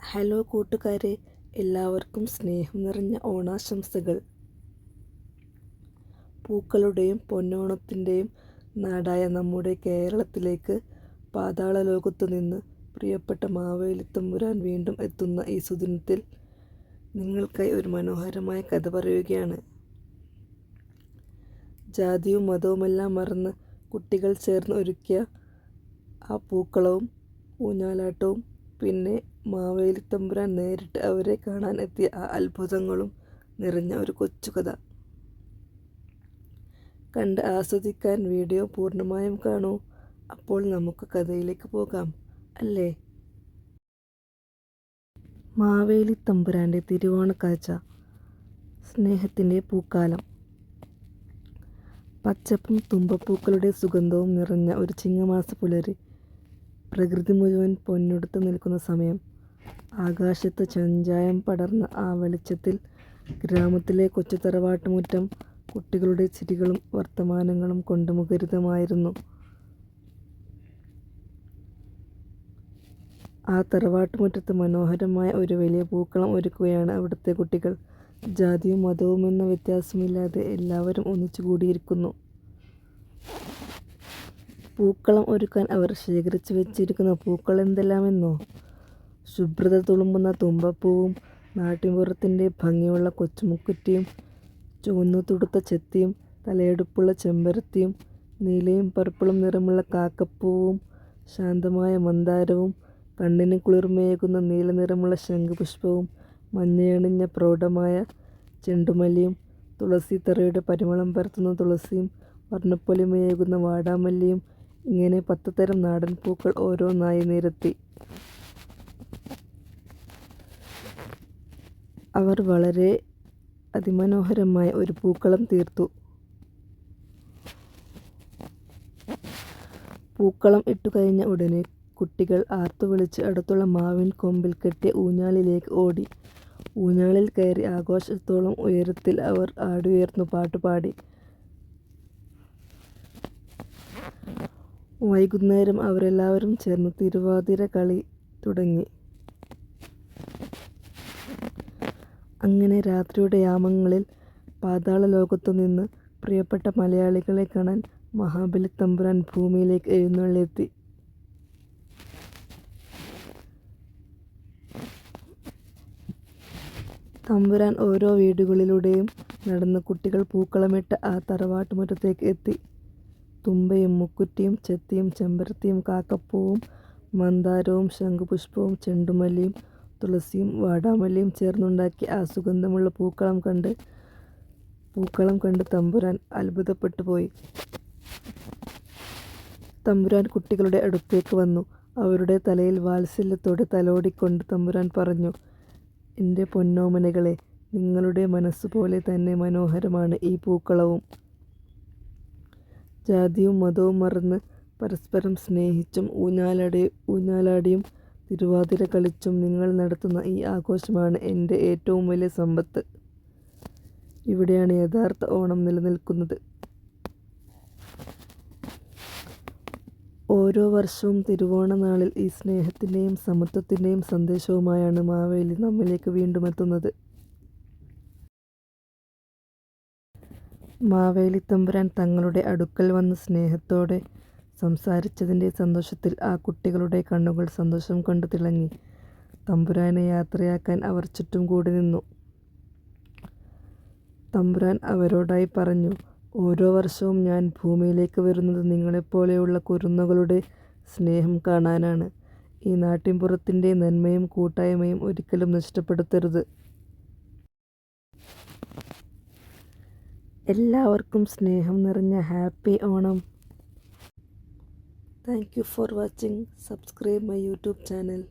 Hello കൂട്ടുകാരെ, എല്ലാവർക്കും സ്നേഹം നിറഞ്ഞ ഓണാശംസകൾ. പൂക്കളുടെയും പൊന്നോണത്തിൻ്റെയും നാടായ നമ്മുടെ കേരളത്തിലേക്ക് പാതാള ലോകത്തു നിന്ന് പ്രിയപ്പെട്ട മാവേലിത്തമ്പുരാൻ വീണ്ടും എത്തുന്ന ഈ സുദിനത്തിൽ നിങ്ങൾക്കായി ഒരു മനോഹരമായ കഥ പറയുകയാണ്. ജാതിയും മതവുമെല്ലാം മറന്ന് കുട്ടികൾ ചേർന്ന് ഒരുക്കിയ ആ പൂക്കളവും ഊഞ്ഞാലാട്ടവും, പിന്നെ മാവേലിത്തമ്പുരാൻ നേരിട്ട് അവരെ കാണാൻ എത്തിയ ആ അത്ഭുതങ്ങളും നിറഞ്ഞ ഒരു കൊച്ചുകഥ. കണ്ട് ആസ്വദിക്കാൻ വീഡിയോ പൂർണ്ണമായും കാണൂ. അപ്പോൾ നമുക്ക് കഥയിലേക്ക് പോകാം, അല്ലേ? മാവേലിത്തമ്പുരാൻ്റെ തിരുവോണക്കാഴ്ച. സ്നേഹത്തിൻ്റെ പൂക്കാലം. പച്ചപ്പും തുമ്പപ്പൂക്കളുടെ സുഗന്ധവും നിറഞ്ഞ ഒരു ചിങ്ങമാസ പുലരി. പ്രകൃതി മുഴുവൻ പൊന്നുടുത്ത് നിൽക്കുന്ന സമയം. ആകാശത്ത് ചെഞ്ചായം പടർന്ന ആ വെളിച്ചത്തിൽ ഗ്രാമത്തിലെ കൊച്ചു തറവാട്ടുമുറ്റം കുട്ടികളുടെ ചിരികളും വർത്തമാനങ്ങളും കൊണ്ട് മുഖരിതമായിരുന്നു. ആ തറവാട്ടുമുറ്റത്ത് മനോഹരമായ ഒരു വലിയ പൂക്കളം ഒരുക്കുകയാണ് അവിടുത്തെ കുട്ടികൾ. ജാതിയും മതവും എന്ന വ്യത്യാസമില്ലാതെ എല്ലാവരും ഒന്നിച്ചു കൂടിയിരിക്കുന്നു. പൂക്കളം ഒരുക്കാൻ അവർ ശേഖരിച്ചു വെച്ചിരിക്കുന്ന പൂക്കൾ എന്തെല്ലാമെന്നോ? ശുഭ്രത തുളുമ്പുന്ന തുമ്പപ്പൂവും, നാട്ടിൻപുറത്തിൻ്റെ ഭംഗിയുള്ള കൊച്ചുമുക്കുറ്റിയും, ചുവന്നു തുടുത്ത ചെത്തിയും, തലയെടുപ്പുള്ള ചെമ്പരത്തിയും, നീലയും പർപ്പിളും നിറമുള്ള കാക്കപ്പൂവും, ശാന്തമായ മന്ദാരവും, കണ്ണിന് കുളിർമയേകുന്ന നീല നിറമുള്ള ശംഖുപുഷ്പവും, മഞ്ഞയണിഞ്ഞ പ്രൗഢമായ ചെണ്ടുമല്ലിയും, തുളസിത്തറയുടെ പരിമളം പരത്തുന്ന തുളസിയും, വർണ്ണപ്പൊലിമയേകുന്ന വാടാമല്ലിയും, ഇങ്ങനെ 10 തരം നാടൻ പൂക്കൾ ഓരോന്നായി നിരത്തി. അവർ വളരെ അതിമനോഹരമായ ഒരു പൂക്കളം തീർത്തു. പൂക്കളം ഇട്ടുകഴിഞ്ഞ ഉടനെ കുട്ടികൾ ആർത്തുവിളിച്ച് അടുത്തുള്ള മാവിൻ കൊമ്പിൽ കെട്ടിയ ഊഞ്ഞാലിലേക്ക് ഓടി. ഊഞ്ഞാലിൽ കയറി ആകാശത്തോളം ഉയരത്തിൽ അവർ ആടിയുയർന്നു പാട്ടുപാടി. വൈകുന്നേരം അവരെല്ലാവരും ചേർന്ന് തിരുവാതിര കളി തുടങ്ങി. അങ്ങനെ രാത്രിയുടെ യാമങ്ങളിൽ പാതാള ലോകത്തു നിന്ന് പ്രിയപ്പെട്ട മലയാളികളെ കാണാൻ മഹാബലിത്തമ്പുരാൻ ഭൂമിയിലേക്ക് എഴുന്നള്ളിയെത്തി. തമ്പുരാൻ ഓരോ വീടുകളിലൂടെയും നടന്ന് കുട്ടികൾ പൂക്കളമിട്ട ആ തറവാട്ടുമുറ്റത്തേക്ക് എത്തി. തുമ്പയും മുക്കുറ്റിയും ചെത്തിയും ചെമ്പരത്തിയും കാക്കപ്പൂവും മന്ദാരവും ശംഖുപുഷ്പവും ചെണ്ടുമല്ലിയും തുളസിയും വാടാമല്ലിയും ചേർന്നുണ്ടാക്കിയ ആ സുഗന്ധമുള്ള പൂക്കളം കണ്ട് തമ്പുരാൻ അത്ഭുതപ്പെട്ടു പോയി. തമ്പുരാൻ കുട്ടികളുടെ അടുത്തേക്ക് വന്നു. അവരുടെ തലയിൽ വാത്സല്യത്തോടെ തലോടിക്കൊണ്ട് തമ്പുരാൻ പറഞ്ഞു, എൻ്റെ പൊന്നോമനകളെ, നിങ്ങളുടെ മനസ്സുപോലെ തന്നെ മനോഹരമാണ് ഈ പൂക്കളവും. ജാതിയും മതവും മറന്ന് പരസ്പരം സ്നേഹിച്ചും ഊഞ്ഞാലാടിയും തിരുവാതിര കളിച്ചും നിങ്ങൾ നടത്തുന്ന ഈ ആഘോഷമാണ് എൻ്റെ ഏറ്റവും വലിയ സമ്പത്ത്. ഇവിടെയാണ് യഥാർത്ഥ ഓണം നിലനിൽക്കുന്നത്. ഓരോ വർഷവും തിരുവോണ നാളിൽ ഈ സ്നേഹത്തിൻ്റെയും സമത്വത്തിൻ്റെയും സന്ദേശവുമായാണ് മാവേലി നമ്മിലേക്ക് വീണ്ടും എത്തുന്നത്. മാവേലിത്തമ്പുരാൻ തങ്ങളുടെ അടുക്കൽ വന്ന് സ്നേഹത്തോടെ സംസാരിച്ചതിൻ്റെ സന്തോഷത്തിൽ ആ കുട്ടികളുടെ കണ്ണുകൾ സന്തോഷം കൊണ്ട് തിളങ്ങി. തമ്പുരാനെ യാത്രയാക്കാൻ അവർ ചുറ്റും കൂടി നിന്നു. തമ്പുരാൻ അവരോടായി പറഞ്ഞു, ഓരോ വർഷവും ഞാൻ ഭൂമിയിലേക്ക് വരുന്നത് നിങ്ങളെപ്പോലെയുള്ള കുരുന്നുകളുടെ സ്നേഹം കാണാനാണ്. ഈ നാട്ടിൻപുറത്തിൻ്റെ നന്മയും കൂട്ടായ്മയും ഒരിക്കലും നഷ്ടപ്പെടുത്തരുത്. എല്ലാവർക്കും സ്നേഹം നിറഞ്ഞ happy Onam. Thank you for watching. Subscribe my YouTube channel.